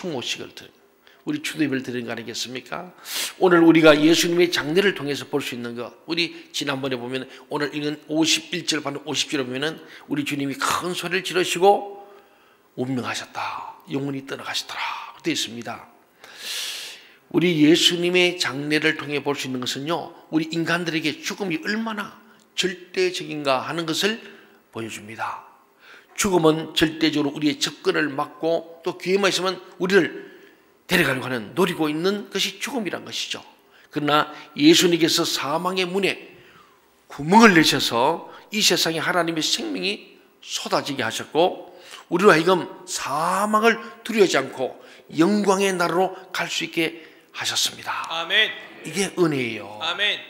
충모식을 드려요. 우리 추도예배를 드리는 거 아니겠습니까? 오늘 우리가 예수님의 장례를 통해서 볼 수 있는 것, 우리 지난번에 보면 오늘 읽은 51절 반응 50절에 보면 우리 주님이 큰 소리를 지르시고 운명하셨다, 영원히 떠나가시더라 되어 있습니다. 우리 예수님의 장례를 통해 볼 수 있는 것은요, 우리 인간들에게 죽음이 얼마나 절대적인가 하는 것을 보여줍니다. 죽음은 절대적으로 우리의 접근을 막고 또 기회만 있으면 우리를 데려가려고 하는, 노리고 있는 것이 죽음이란 것이죠. 그러나 예수님께서 사망의 문에 구멍을 내셔서 이 세상에 하나님의 생명이 쏟아지게 하셨고, 우리로 하여금 사망을 두려워하지 않고 영광의 나라로 갈 수 있게 하셨습니다. 아멘. 이게 은혜예요. 아멘.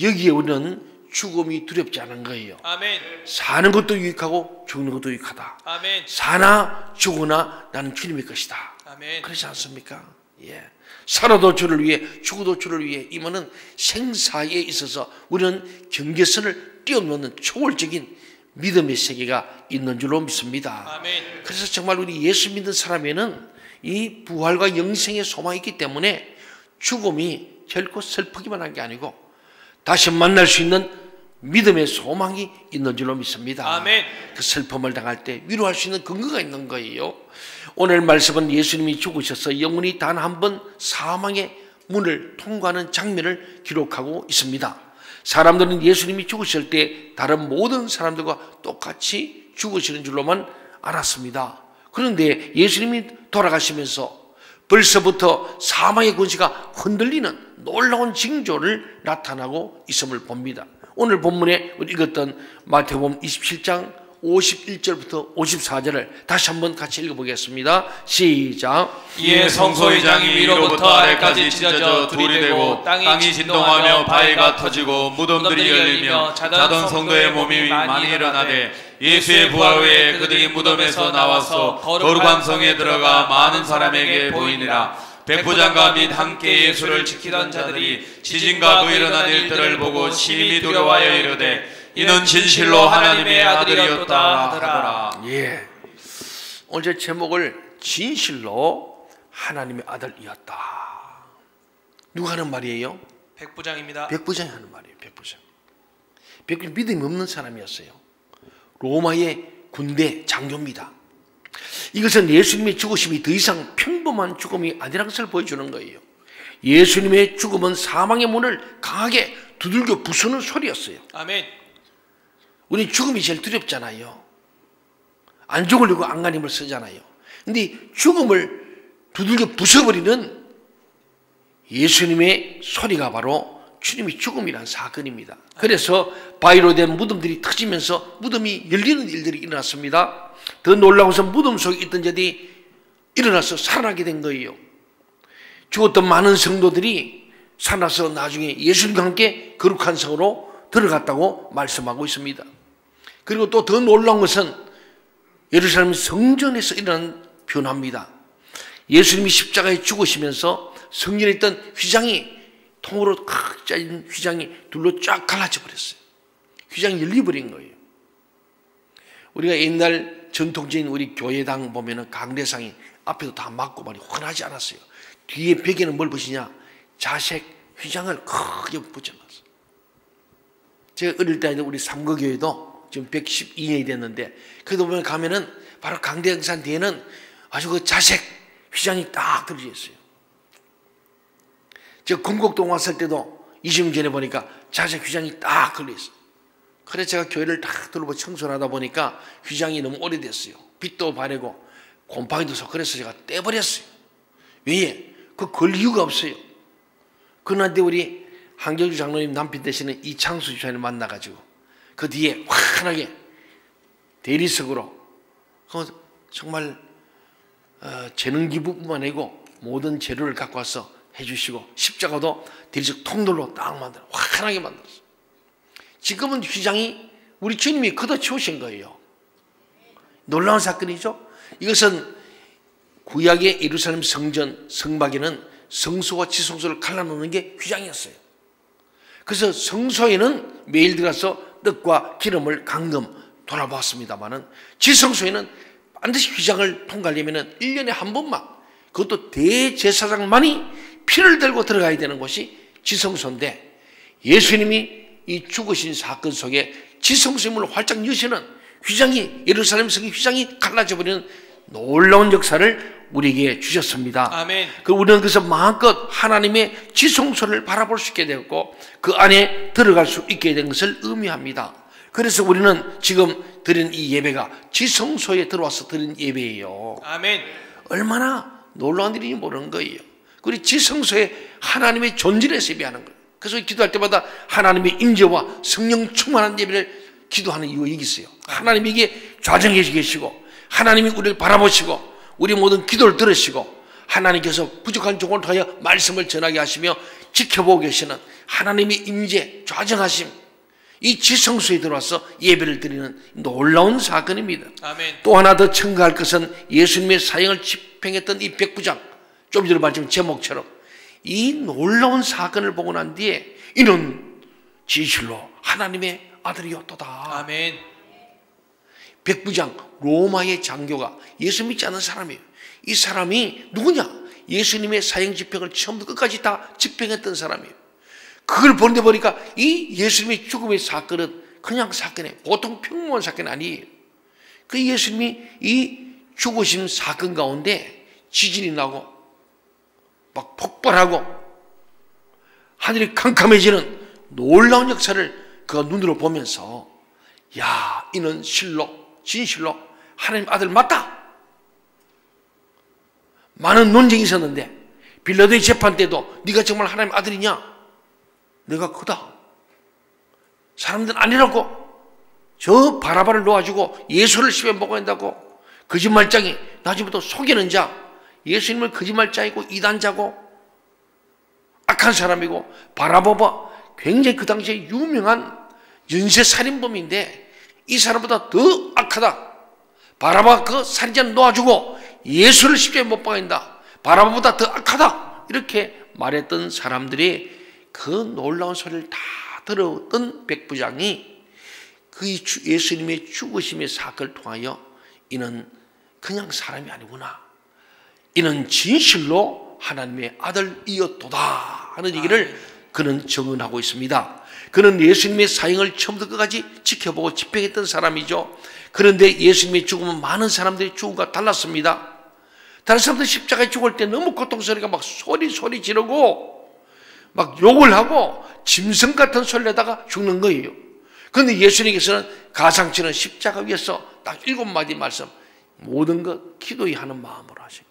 여기에 우리는 죽음이 두렵지 않은 거예요. 아멘. 사는 것도 유익하고 죽는 것도 유익하다. 아멘. 사나 죽으나 나는 주님의 것이다. 아멘. 그렇지 않습니까? 예. 살아도 주를 위해, 죽어도 주를 위해. 이면은 생사에 있어서 우리는 경계선을 뛰어넘는 초월적인 믿음의 세계가 있는 줄로 믿습니다. 아멘. 그래서 정말 우리 예수 믿는 사람에는 이 부활과 영생의 소망이 있기 때문에 죽음이 결코 슬프기만 한 게 아니고 다시 만날 수 있는 믿음의 소망이 있는 줄로 믿습니다. 아멘. 그 슬픔을 당할 때 위로할 수 있는 근거가 있는 거예요. 오늘 말씀은 예수님이 죽으셔서 영원히 단 한 번 사망의 문을 통과하는 장면을 기록하고 있습니다. 사람들은 예수님이 죽으실 때 다른 모든 사람들과 똑같이 죽으시는 줄로만 알았습니다. 그런데 예수님이 돌아가시면서 벌써부터 사망의 권세가 흔들리는 놀라운 징조를 나타나고 있음을 봅니다. 오늘 본문에 읽었던 마태복음 27장 51절부터 54절을 다시 한번 같이 읽어보겠습니다. 시작. 이에 성소의장이 위로부터 아래까지 찢어져 둘이 되고 땅이 진동하며 바위가 터지고 무덤들이 열리며 자던 성도의 몸이 많이 일어나되 예수의 부활 후에 그들이 무덤에서 나와서 거룩한 성에 들어가 많은 사람에게 보이니라. 백부장과 및 함께 예수를 지키던 자들이 지진과 그 일어난 일들을 보고 심히 두려워하여 이르되 이는 진실로 하나님의 아들이었다 하더라. 예. 오늘 제목을 진실로 하나님의 아들이었다. 누가 하는 말이에요? 백부장입니다. 백부장이 하는 말이에요. 백부장. 백부장 믿음이 없는 사람이었어요. 로마의 군대 장교입니다. 이것은 예수님의 죽으심이 더 이상 평범한 죽음이 아니라는 것을 보여주는 거예요. 예수님의 죽음은 사망의 문을 강하게 두들겨 부수는 소리였어요. 아멘. 우리 죽음이 제일 두렵잖아요. 안 죽으려고 안간힘을 쓰잖아요. 근데 죽음을 두들겨 부숴버리는 예수님의 소리가 바로 주님이 죽음이란 사건입니다. 그래서 바위로 된 무덤들이 터지면서 무덤이 열리는 일들이 일어났습니다. 더 놀라운 것은 무덤 속에 있던 자들이 일어나서 살아나게 된 거예요. 죽었던 많은 성도들이 살아나서 나중에 예수님과 함께 거룩한 성으로 들어갔다고 말씀하고 있습니다. 그리고 또 더 놀라운 것은 예루살렘 성전에서 일어난 변화입니다. 예수님이 십자가에 죽으시면서 성전에 있던 휘장이, 통으로 칵 짜진 휘장이 둘로 쫙 갈라져 버렸어요. 휘장이 열려버린 거예요. 우리가 옛날 전통적인 우리 교회당 보면은 강대상이 앞에도 다 막고 말이 훤하지 않았어요. 뒤에 벽에는 뭘 붙이냐? 자색 휘장을 크게 붙여놨어요. 제가 어릴 때 우리 삼거교회도 지금 112년이 됐는데, 그래도 보면 가면은 바로 강대상 뒤에는 아주 그 자색 휘장이 딱 들어져 있어요. 제가 금곡동 왔을 때도 20년 전에 보니까 자색 휘장이 딱 걸려 있어요. 그래서 제가 교회를 딱 둘러보고 청소를 하다 보니까 휘장이 너무 오래됐어요. 빛도 바래고 곰팡이도 서. 그래서 제가 떼버렸어요. 왜? 그 걸 이유가 없어요. 그런데 우리 한경주 장로님 남편 되시는 이창수 집사님을 만나가지고 그 뒤에 환하게 대리석으로 정말 재능 기부뿐만 아니고 모든 재료를 갖고 와서 해주시고 십자가도 대리석 통돌로 딱 만들어 환하게 만들었어요. 지금은 휘장이 우리 주님이 걷어치우신 거예요. 놀라운 사건이죠. 이것은 구약의 예루살렘 성전 성막에는 성소와 지성소를 갈라놓는 게 휘장이었어요. 그래서 성소에는 매일 들어가서 떡과 기름을 감금 돌아보았습니다만은 지성소에는 반드시 휘장을 통과하려면 1년에 한 번만 그것도 대제사장만이 피를 들고 들어가야 되는 곳이 지성소인데, 예수님이 이 죽으신 사건 속에 지성소임을 활짝 여시는 휘장이, 예루살렘 성의 휘장이 갈라져 버리는 놀라운 역사를 우리에게 주셨습니다. 아멘. 우리는 그래서 마음껏 하나님의 지성소를 바라볼 수 있게 되었고 그 안에 들어갈 수 있게 된 것을 의미합니다. 그래서 우리는 지금 드린 이 예배가 지성소에 들어와서 드린 예배예요. 아멘. 얼마나 놀라운 일인지 모르는 거예요. 우리 지성소에 하나님의 존재에서 예배하는 거예요. 그래서 기도할 때마다 하나님의 임재와 성령 충만한 예배를 기도하는 이유가 여기 있어요. 하나님에게 좌정해 계시고 하나님이 우리를 바라보시고 우리 모든 기도를 들으시고 하나님께서 부족한 종을 통하여 말씀을 전하게 하시며 지켜보고 계시는 하나님의 임재, 좌정하심, 이 지성소에 들어와서 예배를 드리는 놀라운 사건입니다. 아멘. 또 하나 더 첨가할 것은 예수님의 사형을 집행했던 이 백부장, 좀 전에 말씀 제목처럼 이 놀라운 사건을 보고 난 뒤에 이는 진실로 하나님의 아들이었도다. 아멘. 백부장, 로마의 장교가 예수 믿지 않는 사람이에요. 이 사람이 누구냐? 예수님의 사형 집행을 처음부터 끝까지 다 집행했던 사람이에요. 그걸 보는데 보니까 이 예수님의 죽음의 사건은 그냥 사건이에요. 보통 평범한 사건이 아니에요. 그 예수님이 이 죽으신 사건 가운데 지진이 나고 막 폭발하고 하늘이 캄캄해지는 놀라운 역사를 그가 눈으로 보면서 야, 이는 실로 진실로 하나님 아들 맞다. 많은 논쟁이 있었는데 빌라도의 재판 때도 네가 정말 하나님 아들이냐? 내가 크다. 사람들은 아니라고. 저 바라바를 놓아주고 예수를 십에 먹어야 한다고. 거짓말장이 나중부터 속이는 자, 예수님을 거짓말자이고 이단자고 악한 사람이고, 바라바가 굉장히 그 당시에 유명한 연쇄살인범인데 이 사람보다 더 악하다. 바라바 그 살인자는 놓아주고 예수를 십자가에 못 박아낸다. 바라바보다 더 악하다. 이렇게 말했던 사람들이 그 놀라운 소리를 다 들었던 백부장이 그 예수님의 죽으심의 사건을 통하여 이는 그냥 사람이 아니구나. 이는 진실로 하나님의 아들이었도다 하는 얘기를 그는 증언하고 있습니다. 그는 예수님의 사형을 처음부터 끝까지 지켜보고 집행했던 사람이죠. 그런데 예수님의 죽음은 많은 사람들의 죽음과 달랐습니다. 다른 사람들 십자가에 죽을 때 너무 고통스러우니까 막 소리 지르고 막 욕을 하고 짐승 같은 소리를 내다가 죽는 거예요. 그런데 예수님께서는 가상치는 십자가 위에서 딱 7마디 말씀, 모든 것 기도히 하는 마음으로 하시고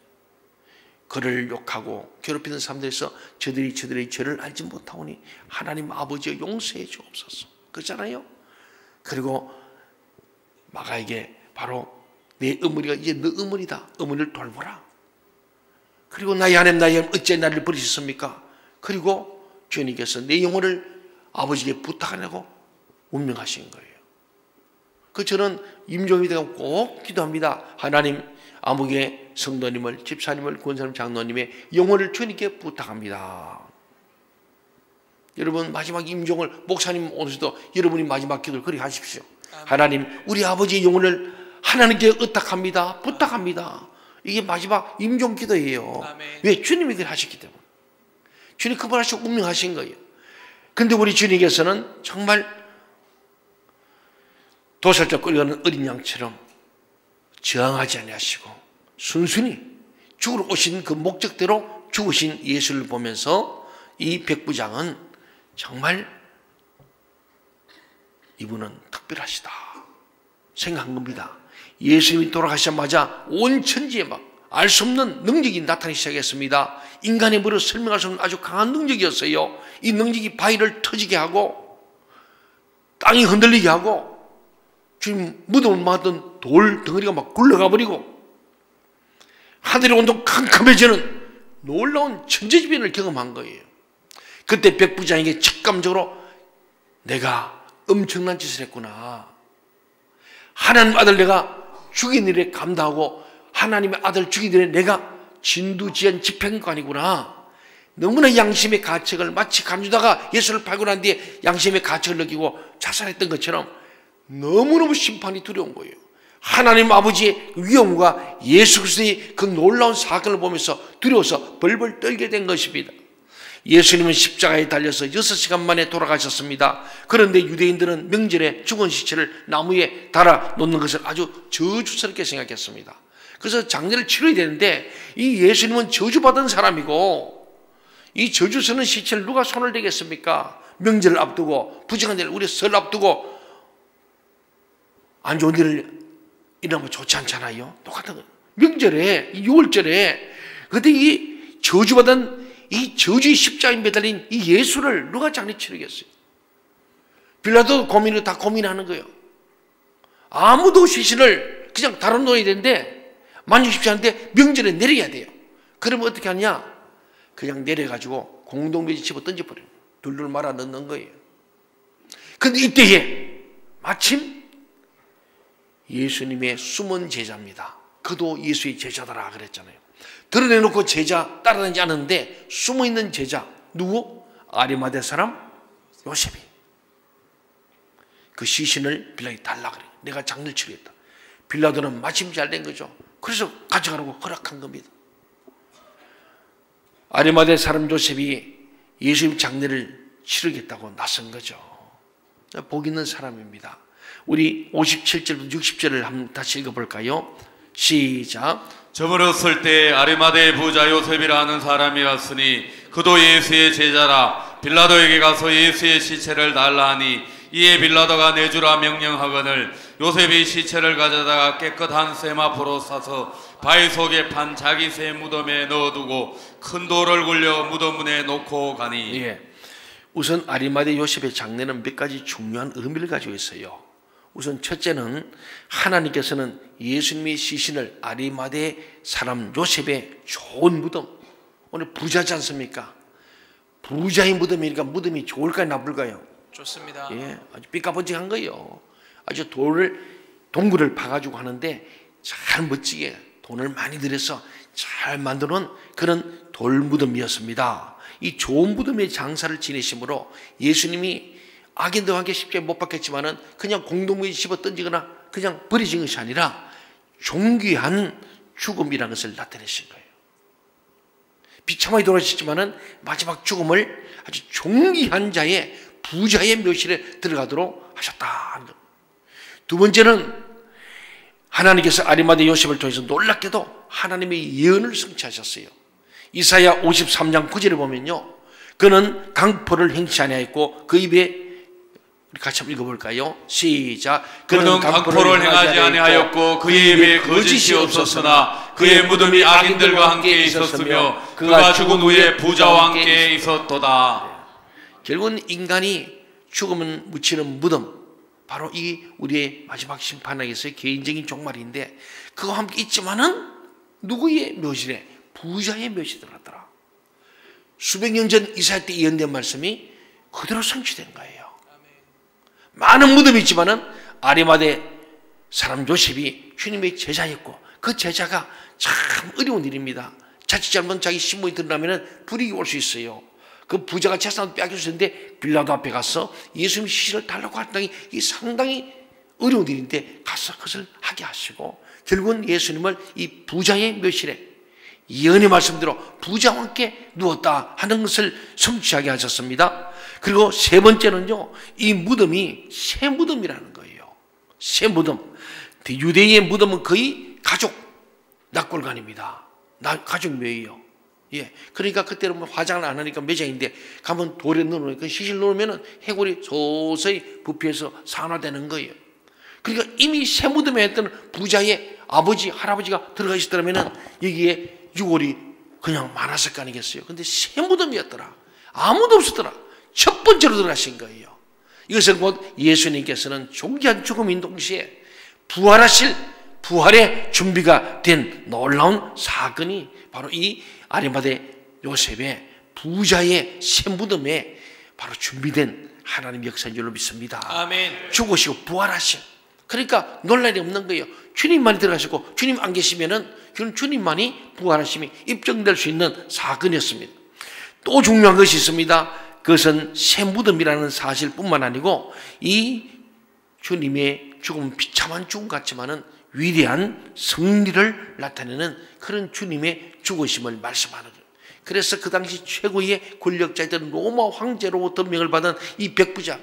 그를 욕하고 괴롭히는 사람들에서 저들이 저들의 죄를 알지 못하오니 하나님 아버지여 용서해 주옵소서. 그렇잖아요. 그리고 마가에게 바로 내 어머니가 이제 너 어머니다. 어머니를 돌보라. 그리고 나의 하나님 나의 하나님 어찌 나를 버리셨습니까? 그리고 주님께서 내 영혼을 아버지께 부탁하라고 운명하신 거예요. 그 저는 임종이 되고 꼭 기도합니다. 하나님 암흑의 성도님을, 집사님을, 권사님, 장로님의 영혼을 주님께 부탁합니다. 여러분 마지막 임종을 목사님 오늘도 여러분이 마지막 기도를 그리 하십시오. 하나님 우리 아버지의 영혼을 하나님께 의탁합니다. 부탁합니다. 이게 마지막 임종 기도예요. 아멘. 왜? 주님이 그걸 하셨기 때문에. 주님 그걸 하시고 운명하신 거예요. 그런데 우리 주님께서는 정말 도살자 끌려가는 어린 양처럼 저항하지 아니하시고 순순히 죽으러 오신 그 목적대로 죽으신 예수를 보면서 이 백부장은 정말 이분은 특별하시다 생각한 겁니다. 예수님이 돌아가시자마자 온 천지에 막 알 수 없는 능력이 나타나기 시작했습니다. 인간의 머리로 설명할 수 없는 아주 강한 능력이었어요. 이 능력이 바위를 터지게 하고 땅이 흔들리게 하고 지금 무덤을 막았던 돌 덩어리가 막 굴러가 버리고 하늘의 온도 캄캄해지는 놀라운 천재지변을 경험한 거예요. 그때 백부장에게 직감적으로 내가 엄청난 짓을 했구나. 하나님 아들 내가 죽인 일에 감당하고 하나님의 아들 죽인 일에 내가 진두지연 집행관이구나. 너무나 양심의 가책을 마치 간주다가 예수를 팔고 난 뒤에 양심의 가책을 느끼고 자살했던 것처럼 너무너무 심판이 두려운 거예요. 하나님 아버지의 위엄과 예수 그리스도의 그 놀라운 사건을 보면서 두려워서 벌벌 떨게 된 것입니다. 예수님은 십자가에 달려서 6시간 만에 돌아가셨습니다. 그런데 유대인들은 명절에 죽은 시체를 나무에 달아 놓는 것을 아주 저주스럽게 생각했습니다. 그래서 장례를 치러야 되는데 이 예수님은 저주받은 사람이고 이 저주스러운 시체를 누가 손을 대겠습니까? 명절을 앞두고 부정한 일을 우리 설 앞두고 안 좋은 일을 일어나면 좋지 않잖아요. 똑같은 거예요. 명절에 6월절에 그때 이 저주받은 이 저주의 십자가에 매달린 이 예수를 누가 장례 치르겠어요? 빌라도 고민을 다 고민하는 거예요. 아무도 시신을 그냥 다뤄놓아야 되는데 만지고 싶지 않은데 명절에 내려야 돼요. 그러면 어떻게 하냐? 그냥 내려가지고 공동묘지 집어 던져버려요. 둘둘 말아 넣는 거예요. 그런데 이때에 마침 예수님의 숨은 제자입니다. 그도 예수의 제자더라 그랬잖아요. 드러내놓고 제자 따라다니지 않았는데 숨어있는 제자 누구? 아리마대 사람 요셉이 그 시신을 빌라도에게 달라 그래요. 내가 장례를 치르겠다. 빌라도는 마침 잘 된 거죠. 그래서 가져가라고 허락한 겁니다. 아리마대 사람 요셉이 예수님 장례를 치르겠다고 나선 거죠. 복 있는 사람입니다. 우리 57절부터 60절을 한번 다시 읽어볼까요? 시작. 저물었을 때 아리마대 부자 요셉이라 하는 사람이 왔으니 그도 예수의 제자라. 빌라도에게 가서 예수의 시체를 달라 하니 이에 빌라도가 내주라 명령하거늘 요셉이 시체를 가져다가 깨끗한 세마포로 싸서 바위 속에 판 자기 새 무덤에 넣어두고 큰 돌을 굴려 무덤 문에 놓고 가니. 예. 우선 아리마대 요셉의 장례는 몇 가지 중요한 의미를 가지고 있어요. 우선 첫째는 하나님께서는 예수님의 시신을 아리마대 사람 요셉의 좋은 무덤, 오늘 부자지 않습니까? 부자의 무덤이니까 무덤이 좋을까요 나쁠까요? 좋습니다. 예, 아주 삐까번쩍한 거예요. 아주 동굴을 파가지고 하는데 잘 멋지게 돈을 많이 들여서 잘 만드는 그런 돌무덤이었습니다. 이 좋은 무덤의 장사를 지내심으로 예수님이 악인들과 함께 십자가에 못 박혔지만은 그냥 공동묘지에 집어 던지거나 그냥 버려진 것이 아니라 존귀한 죽음이라는 것을 나타내신 거예요. 비참하게 돌아가셨지만은 마지막 죽음을 아주 존귀한 자의 부자의 묘실에 들어가도록 하셨다. 두 번째는 하나님께서 아리마대 요셉을 통해서 놀랍게도 하나님의 예언을 성취하셨어요. 이사야 53장 9절에 보면요, 그는 강포를 행치 아니하였고 그 입에, 우리 같이 한번 읽어볼까요? 시작. 그는 강포를 행하지 아니하였고 그의 입에 거짓이 없었으나 그의 무덤이 악인들과 함께 있었으며 그가 죽은 후에 부자와 함께 있었도다. 결국은 인간이 죽으면 묻히는 무덤, 바로 이 우리의 마지막 심판에게서의 개인적인 종말인데 그와 함께 있지만은 누구의 묘실에? 부자의 묘실에 들어갔더라. 수백 년 전 이사야 때 예언된 말씀이 그대로 성취된 거예요. 많은 무덤이 있지만은 아리마대 사람 요셉이 주님의 제자였고 그 제자가 참 어려운 일입니다. 자칫 잘못 자기 신분이 드러나면 불이익이 올 수 있어요. 그 부자가 재산을 빼앗겼었는데 빌라도 앞에 가서 예수님 시신을 달라고 했더니 이 상당히 어려운 일인데 가서 그것을 하게 하시고 결국은 예수님을 이 부자의 묘실에 예언의 말씀대로 부자와 함께 누웠다 하는 것을 성취하게 하셨습니다. 그리고 세 번째는요, 이 무덤이 새 무덤이라는 거예요. 새 무덤. 유대인의 무덤은 거의 가족 낙골관입니다. 가족 묘예요. 예. 그러니까 그때는 뭐 화장을 안 하니까 매장인데 가면 돌에 넣어놓으니까 시실 넣으면은 해골이 서서히 부패해서 산화되는 거예요. 그러니까 이미 새 무덤에 했던 부자의 아버지, 할아버지가 들어가 있었다면은 여기에 유골이 그냥 많았을 거 아니겠어요. 근데 새 무덤이었더라. 아무도 없었더라. 첫 번째로 들어가신 거예요. 이것은 곧 예수님께서는 존귀한 죽음인 동시에 부활하실 부활의 준비가 된 놀라운 사건이 바로 이 아리마대 요셉의 부자의 새 무덤에 바로 준비된 하나님 역사인 줄로 믿습니다. 아멘. 죽으시고 부활하신. 그러니까 논란이 없는 거예요. 주님만이 들어가시고 주님 안 계시면은 그건 주님만이 부활하심이 입증될 수 있는 사건이었습니다. 또 중요한 것이 있습니다. 그것은 새 무덤이라는 사실뿐만 아니고 이 주님의 죽음은 비참한 죽음 같지만은 위대한 승리를 나타내는 그런 주님의 죽으심을 말씀하는 거예요. 그래서 그 당시 최고의 권력자였던 로마 황제로부터 명을 받은 이 백부장,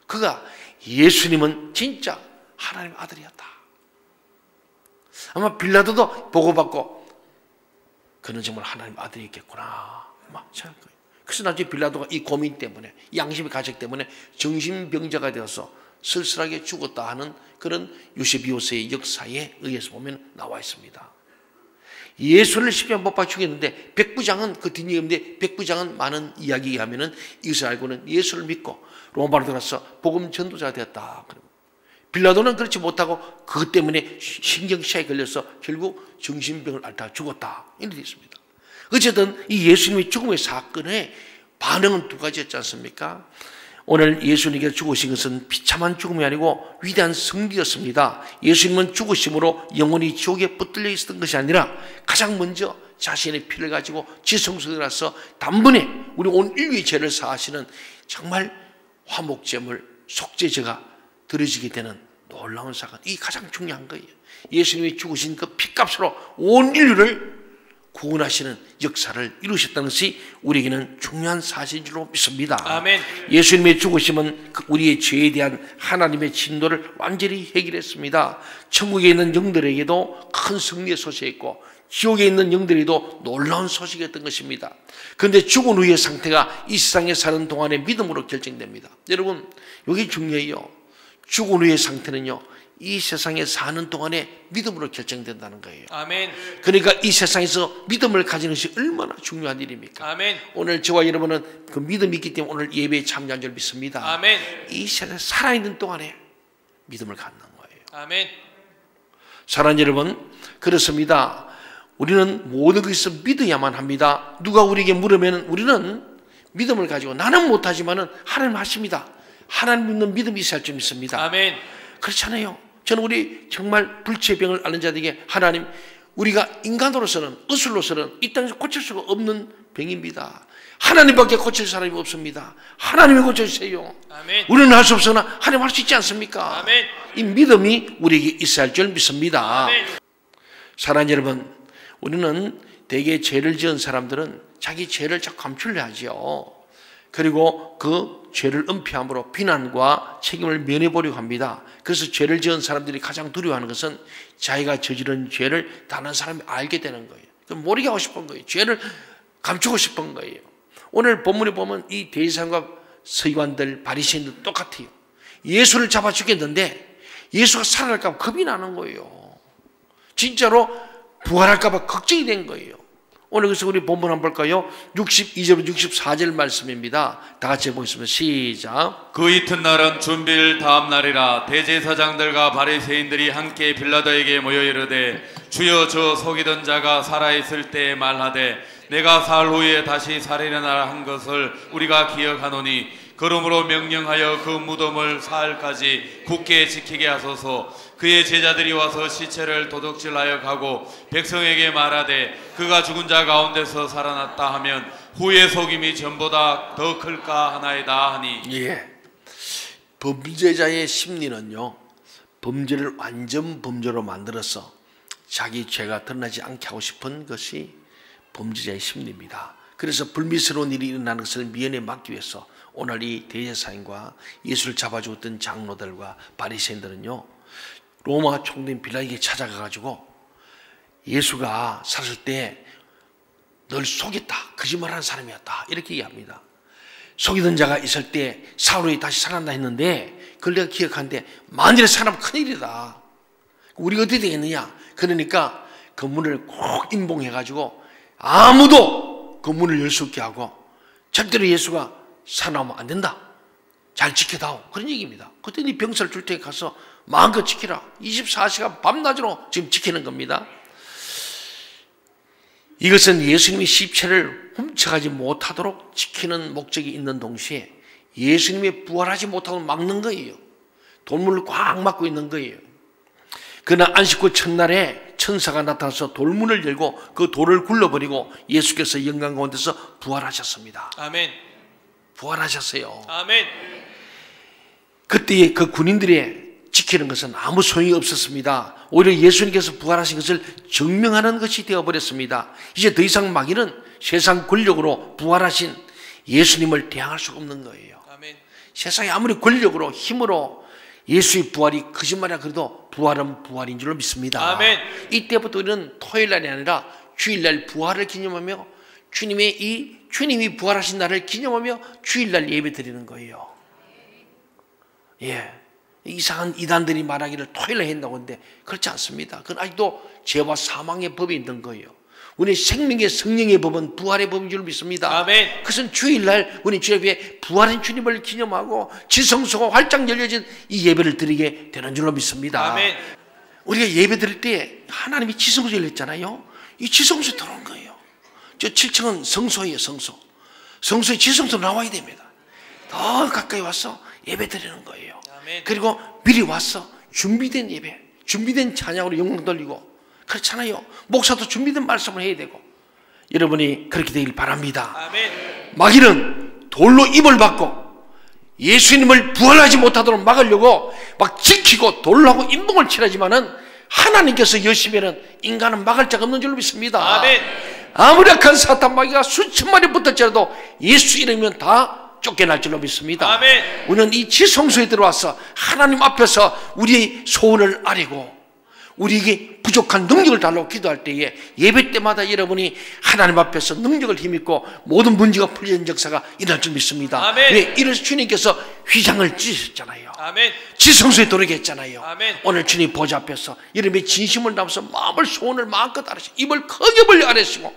그가 예수님은 진짜 하나님의 아들이었다. 아마 빌라도도 보고받고 그는 정말 하나님의 아들이었겠구나 막 생각할 거예요. 그래서 나중에 빌라도가 이 고민 때문에, 양심의 가책 때문에 정신병자가 되어서 쓸쓸하게 죽었다 하는 그런 요세비오스의 역사에 의해서 보면 나와 있습니다. 예수를 십자가에 못 박아 죽였는데 백부장은 그 뒷얘기인데, 백부장은 많은 이야기에 하면은 이것을 알고는 예수를 믿고 로마로 들어가서 복음 전도자가 되었다. 빌라도는 그렇지 못하고 그것 때문에 신경시에 걸려서 결국 정신병을 앓다가 죽었다. 이렇게 되어 있습니다. 어쨌든 이 예수님의 죽음의 사건의 반응은 두 가지였지 않습니까? 오늘 예수님께서 죽으신 것은 비참한 죽음이 아니고 위대한 승리였습니다. 예수님은 죽으심으로 영혼이 지옥에 붙들려 있었던 것이 아니라 가장 먼저 자신의 피를 가지고 지성소에 단번에 우리 온 인류의 죄를 사하시는 정말 화목제물, 속죄제가 드려지게 되는 놀라운 사건, 이 가장 중요한 거예요. 예수님이 죽으신 그 피값으로 온 인류를 구원하시는 역사를 이루셨다는 것이 우리에게는 중요한 사실인 줄로 믿습니다. 아멘. 예수님의 죽으심은 우리의 죄에 대한 하나님의 진노를 완전히 해결했습니다. 천국에 있는 영들에게도 큰 승리의 소식이었고 지옥에 있는 영들에게도 놀라운 소식이었던 것입니다. 그런데 죽은 후의 상태가 이 세상에 사는 동안의 믿음으로 결정됩니다. 여러분, 여기 중요해요. 죽은 후의 상태는요, 이 세상에 사는 동안에 믿음으로 결정된다는 거예요. 아멘. 그러니까 이 세상에서 믿음을 가지는 것이 얼마나 중요한 일입니까? 아멘. 오늘 저와 여러분은 그 믿음이 있기 때문에 오늘 예배에 참여한 줄 믿습니다. 아멘. 이 세상에 살아있는 동안에 믿음을 갖는 거예요. 아멘. 사랑하는 여러분, 그렇습니다. 우리는 모든 것에서 믿어야만 합니다. 누가 우리에게 물으면 우리는 믿음을 가지고, 나는 못하지만은 하나님 하십니다. 하나님 믿는 믿음이 있어야 할 줄 믿습니다. 아멘. 그렇잖아요. 저는 우리 정말 불치병을 앓는 자들에게, 하나님, 우리가 인간으로서는, 의술로서는 이 땅에서 고칠 수가 없는 병입니다. 하나님밖에 고칠 사람이 없습니다. 하나님이 고쳐주세요. 아멘. 우리는 할 수 없으나 하나님 할 수 있지 않습니까? 아멘. 이 믿음이 우리에게 있어야 할 줄 믿습니다. 아멘. 사랑하는 여러분, 우리는 대개 죄를 지은 사람들은 자기 죄를 자꾸 감추려 하죠. 그리고 그 죄를 은폐함으로 비난과 책임을 면해보려고 합니다. 그래서 죄를 지은 사람들이 가장 두려워하는 것은 자기가 저지른 죄를 다른 사람이 알게 되는 거예요. 모르게 하고 싶은 거예요. 죄를 감추고 싶은 거예요. 오늘 본문에 보면 이 대제사장과 서기관들, 바리새인들 똑같아요. 예수를 잡아 죽였는데 예수가 살아날까 봐 겁이 나는 거예요. 진짜로 부활할까 봐 걱정이 된 거예요. 오늘 그래서 우리 본문 한번 볼까요? 62절 64절 말씀입니다. 다 같이 보겠습니다. 시작. 그 이튿날은 준비일 다음 날이라 대제사장들과 바리새인들이 함께 빌라도에게 모여 이르되, 주여, 저 속이던 자가 살아있을 때 말하되 내가 사흘 후에 다시 살리려나 한 것을 우리가 기억하노니, 그러므로 명령하여 그 무덤을 사흘까지 굳게 지키게 하소서. 그의 제자들이 와서 시체를 도둑질하여 가고 백성에게 말하되 그가 죽은 자 가운데서 살아났다 하면 후의 속임이 전보다 더 클까 하나이다 하니. 예. 범죄자의 심리는요, 범죄를 완전 범죄로 만들어서 자기 죄가 드러나지 않게 하고 싶은 것이 범죄자의 심리입니다. 그래서 불미스러운 일이 일어나는 것을 미연에 막기 위해서 오늘 이 대제사장과 예수를 잡아주었던 장로들과 바리새인들은요, 로마 총독 빌라도에게 찾아가가지고 예수가 살았을 때 널 속였다, 거짓말하는 사람이었다, 이렇게 얘기합니다. 속이던 자가 있을 때 사흘 후에 다시 살아난다 했는데 그걸 내가 기억하는데 만일에 살아나면 큰일이다. 우리가 어떻게 되겠느냐. 그러니까 그 문을 꼭 임봉해가지고 아무도 그 문을 열 수 없게 하고 절대로 예수가 살아나면 안 된다, 잘 지켜다오, 그런 얘기입니다. 그때 네 병사를 줄 테니 가서 마음껏 지키라. 24시간 밤낮으로 지금 지키는 겁니다. 이것은 예수님이 십체를 훔쳐가지 못하도록 지키는 목적이 있는 동시에 예수님이 부활하지 못하도록 막는 거예요. 돌문을 꽉 막고 있는 거예요. 그러나 안식구 첫날에 천사가 나타나서 돌문을 열고 그 돌을 굴러버리고 예수께서 영광 가운데서 부활하셨습니다. 아멘. 부활하셨어요. 아멘. 그때 그 군인들의 지키는 것은 아무 소용이 없었습니다. 오히려 예수님께서 부활하신 것을 증명하는 것이 되어버렸습니다. 이제 더 이상 마귀는 세상 권력으로 부활하신 예수님을 대항할 수가 없는 거예요. 아멘. 세상에 아무리 권력으로 힘으로 예수의 부활이 거짓말이라 그래도 부활은 부활인 줄로 믿습니다. 아멘. 이때부터 우리는 토요일날이 아니라 주일날 부활을 기념하며 주님이 부활하신 날을 기념하며 주일날 예배 드리는 거예요. 예. 이상한 이단들이 말하기를 토요일에 한다고 하는데 그렇지 않습니다. 그건 아직도 죄와 사망의 법이 있는 거예요. 우리 생명의 성령의 법은 부활의 법인 줄 믿습니다. 아멘. 그것은 주일날 우리 주 예배에 부활한 주님을 기념하고 지성소가 활짝 열려진 이 예배를 드리게 되는 줄로 믿습니다. 아멘. 우리가 예배 드릴 때 하나님이 지성소 열렸잖아요. 이 지성소에 들어온 거예요. 저 7층은 성소예요. 성소에 지성소 나와야 됩니다. 더 가까이 와서 예배 드리는 거예요. 아멘. 그리고 미리 와서 준비된 예배, 준비된 찬양으로 영광 돌리고 그렇잖아요. 목사도 준비된 말씀을 해야 되고 여러분이 그렇게 되길 바랍니다. 아멘. 마귀는 돌로 입을 받고 예수님을 부활하지 못하도록 막으려고 막 지키고 돌로 하고 인봉을 칠하지만은 하나님께서 여시면은 인간은 막을 자가 없는 줄로 믿습니다. 아멘. 아무리 악한 사탄 마귀가 수천 마리 붙었지라도 예수 이름이면 다 쫓겨날 줄로 믿습니다. 아멘. 우리는 이 지성소에 들어와서 하나님 앞에서 우리의 소원을 아뢰고 우리에게 부족한 능력을 달라고 기도할 때에 예배 때마다 여러분이 하나님 앞에서 능력을 힘입고 모든 문제가 풀리는 역사가 일어날 줄 믿습니다. 아멘. 왜? 이래서 주님께서 휘장을 찢으셨잖아요. 아멘. 지성소에 들어오게 했잖아요. 아멘. 오늘 주님 보좌 앞에서 이름의 진심을 담아서 마음을 소원을 마음껏 아뢰시고 입을 크게 벌려 아뢰시고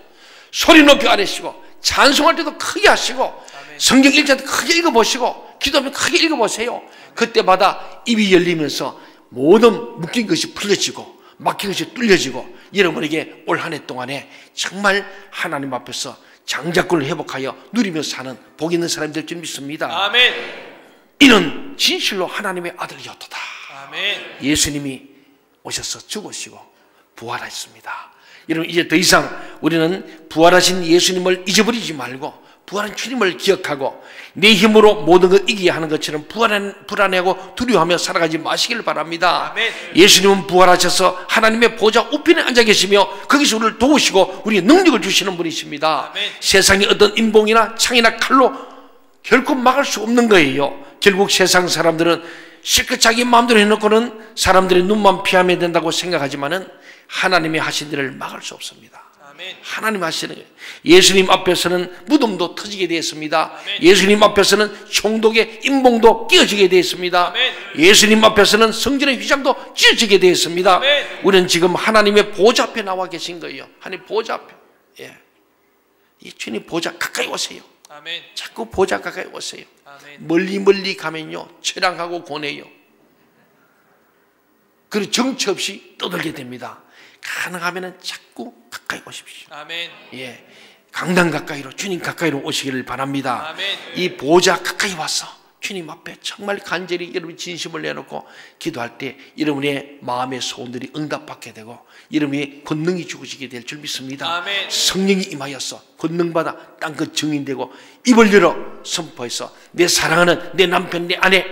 소리 높이 아뢰시고 찬송할 때도 크게 하시고 아멘. 성경 읽자도 크게 읽어보시고 기도하면 크게 읽어보세요. 그때마다 입이 열리면서 모든 묶인 것이 풀려지고 막힌 것이 뚫려지고 여러분에게 올 한 해 동안에 정말 하나님 앞에서 장자권을 회복하여 누리며 사는 복 있는 사람이 될 줄 믿습니다. 아멘. 이는 진실로 하나님의 아들이었도다. 아멘. 예수님이 오셔서 죽으시고 부활하셨습니다. 여러분 이제 더 이상 우리는 부활하신 예수님을 잊어버리지 말고 부활한 주님을 기억하고 내 힘으로 모든 걸 이기게 하는 것처럼 불안해하고 두려워하며 살아가지 마시길 바랍니다. 아멘. 예수님은 부활하셔서 하나님의 보좌 우편에 앉아 계시며 거기서 우리를 도우시고 우리의 능력을 주시는 분이십니다. 아멘. 세상의 어떤 인봉이나 창이나 칼로 결코 막을 수 없는 거예요. 결국 세상 사람들은 실컷 자기 마음대로 해놓고는 사람들의 눈만 피하면 된다고 생각하지만은 하나님이 하신 일을 막을 수 없습니다. 아멘. 하나님 하시는 거예요. 예수님 앞에서는 무덤도 터지게 되었습니다. 아멘. 예수님 앞에서는 총독의 인봉도 끼어지게 되었습니다. 아멘. 예수님 앞에서는 성전의 휘장도 찢어지게 되었습니다. 아멘. 우리는 지금 하나님의 보좌 앞에 나와 계신 거예요. 하나님 보좌 앞에. 예. 이 주님 보좌 가까이 오세요. 아멘. 자꾸 보좌 가까이 오세요. 아멘. 멀리 가면요 처량하고 고뇌요. 그리고 정처 없이 떠들게 됩니다. 가능하면 자꾸 가까이 오십시오. 아멘. 예, 강단 가까이로 주님 가까이로 오시기를 바랍니다. 아멘. 이 보좌 가까이 와서 주님 앞에 정말 간절히 여러분 진심을 내놓고 기도할 때 여러분의 마음의 소원들이 응답받게 되고 여러분의 권능이 주어지게 될 줄 믿습니다. 아멘. 성령이 임하여서 권능받아 땅끝 증인되고 입을 열어 선포해서 내 사랑하는 내 남편, 내 아내,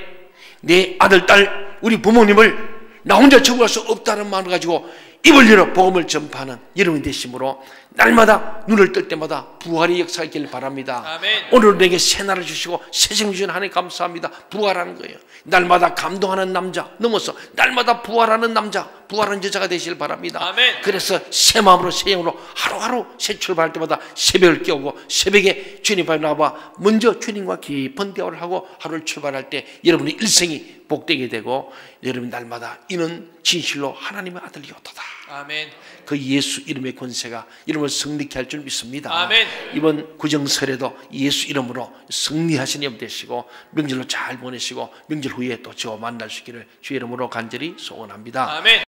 내 아들, 딸, 우리 부모님을 나 혼자 처구할 수 없다는 마음을 가지고 입을 열어 복음을 전파하는 여러분이 되심으로 날마다 눈을 뜰 때마다 부활의 역사가 있기를 바랍니다. 아멘. 오늘 내게 새날을 주시고 새생명 주신 하나님 감사합니다. 부활하는 거예요. 날마다 감동하는 남자 넘어서 날마다 부활하는 남자, 부활하는 여자가 되시길 바랍니다. 아멘. 그래서 새 마음으로 새 영으로 하루하루 새 출발할 때마다 새벽을 깨우고 새벽에 주님 앞에 나와 먼저 주님과 깊은 대화를 하고 하루를 출발할 때 여러분의 일생이 복되게 되고 여러분 날마다 이는 진실로 하나님의 아들이었도다. 아멘. 그 예수 이름의 권세가 이름을 승리케 할 줄 믿습니다. 아멘. 이번 구정설에도 예수 이름으로 승리하신 영 되시고 명절로 잘 보내시고 명절 후에 또 저와 만날 수 있기를 주의 이름으로 간절히 소원합니다. 아멘.